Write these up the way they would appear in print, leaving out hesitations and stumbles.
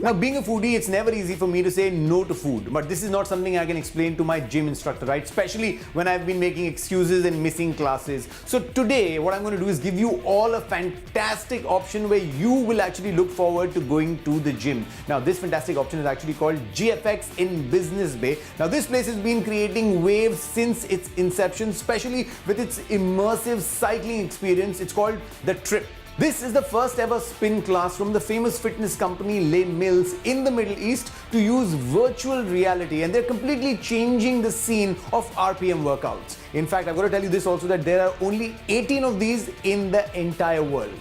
Now, being a foodie, it's never easy for me to say no to food, but this is not something I can explain to my gym instructor, right? Especially when I've been making excuses and missing classes. So today, what I'm going to do is give you all a fantastic option where you will actually look forward to going to the gym. Now, this fantastic option is actually called GFX in Business Bay. Now, this place has been creating waves since its inception, especially with its immersive cycling experience. It's called The Trip. This is the first ever spin class from the famous fitness company Les Mills in the Middle East to use virtual reality, and they're completely changing the scene of RPM workouts. In fact, I've got to tell you this also, that there are only 18 of these in the entire world.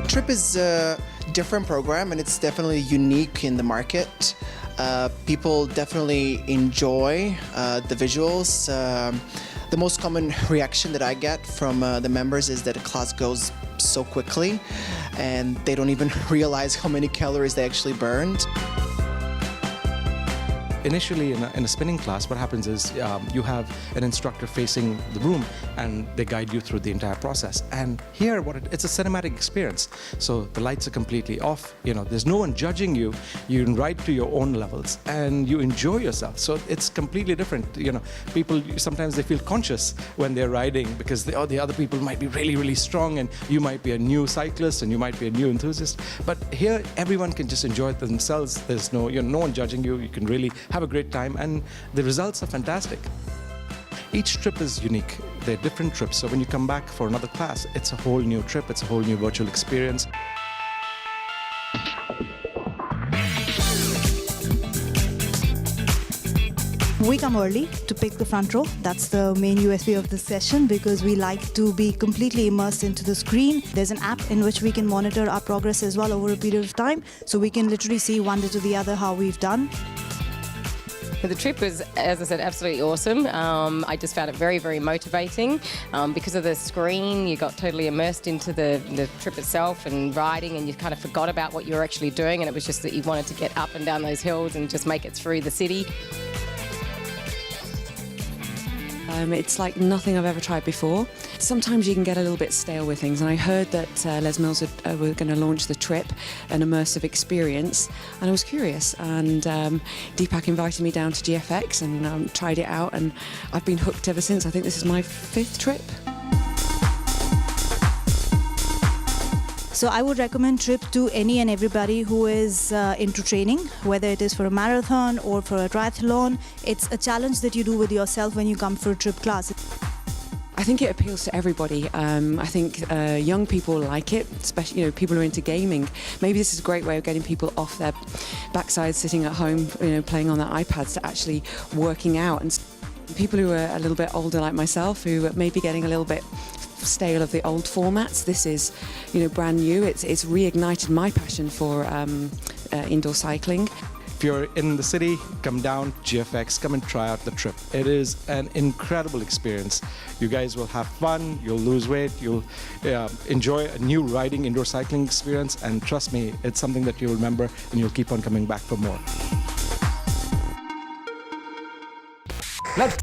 Trip is a different program, and it's definitely unique in the market. People definitely enjoy the visuals. The most common reaction that I get from the members is that the class goes so quickly and they don't even realize how many calories they actually burned. Initially, in a spinning class, what happens is you have an instructor facing the room and they guide you through the entire process. And here, it's a cinematic experience. So the lights are completely off. There's no one judging you. You can ride to your own levels and you enjoy yourself. So it's completely different. People sometimes they feel conscious when they're riding because the other people might be really, really strong, and you might be a new cyclist and you might be a new enthusiast. But here, everyone can just enjoy it themselves. There's no one judging you. You can really have a great time, and the results are fantastic. Each trip is unique. They're different trips, so when you come back for another class, it's a whole new trip, it's a whole new virtual experience. We come early to pick the front row. That's the main USP of this session, because we like to be completely immersed into the screen. There's an app in which we can monitor our progress as well over a period of time, so we can literally see one day to the other how we've done. The trip was, as I said, absolutely awesome. I just found it very, very motivating. Because of the screen, you got totally immersed into the trip itself and riding, and you kind of forgot about what you were actually doing, and it was just that you wanted to get up and down those hills and just make it through the city. It's like nothing I've ever tried before. Sometimes you can get a little bit stale with things, and I heard that Les Mills were going to launch the Trip, an immersive experience, and I was curious, and Deepak invited me down to GFX and tried it out, and I've been hooked ever since. I think this is my 5th trip. So I would recommend Trip to any and everybody who is into training, whether it is for a marathon or for a triathlon. It's a challenge that you do with yourself when you come for a Trip class. I think it appeals to everybody. I think young people like it, especially people who are into gaming. Maybe this is a great way of getting people off their backside sitting at home, playing on their iPads, to actually working out. And people who are a little bit older like myself, who may be getting a little bit stale of the old formats, this is brand new. It's reignited my passion for indoor cycling. If you're in the city, come down GFX, come and try out the Trip. It is an incredible experience. You guys will have fun, you'll lose weight, you'll enjoy a new riding indoor cycling experience, and trust me, it's something that you'll remember and you'll keep on coming back for more. Let's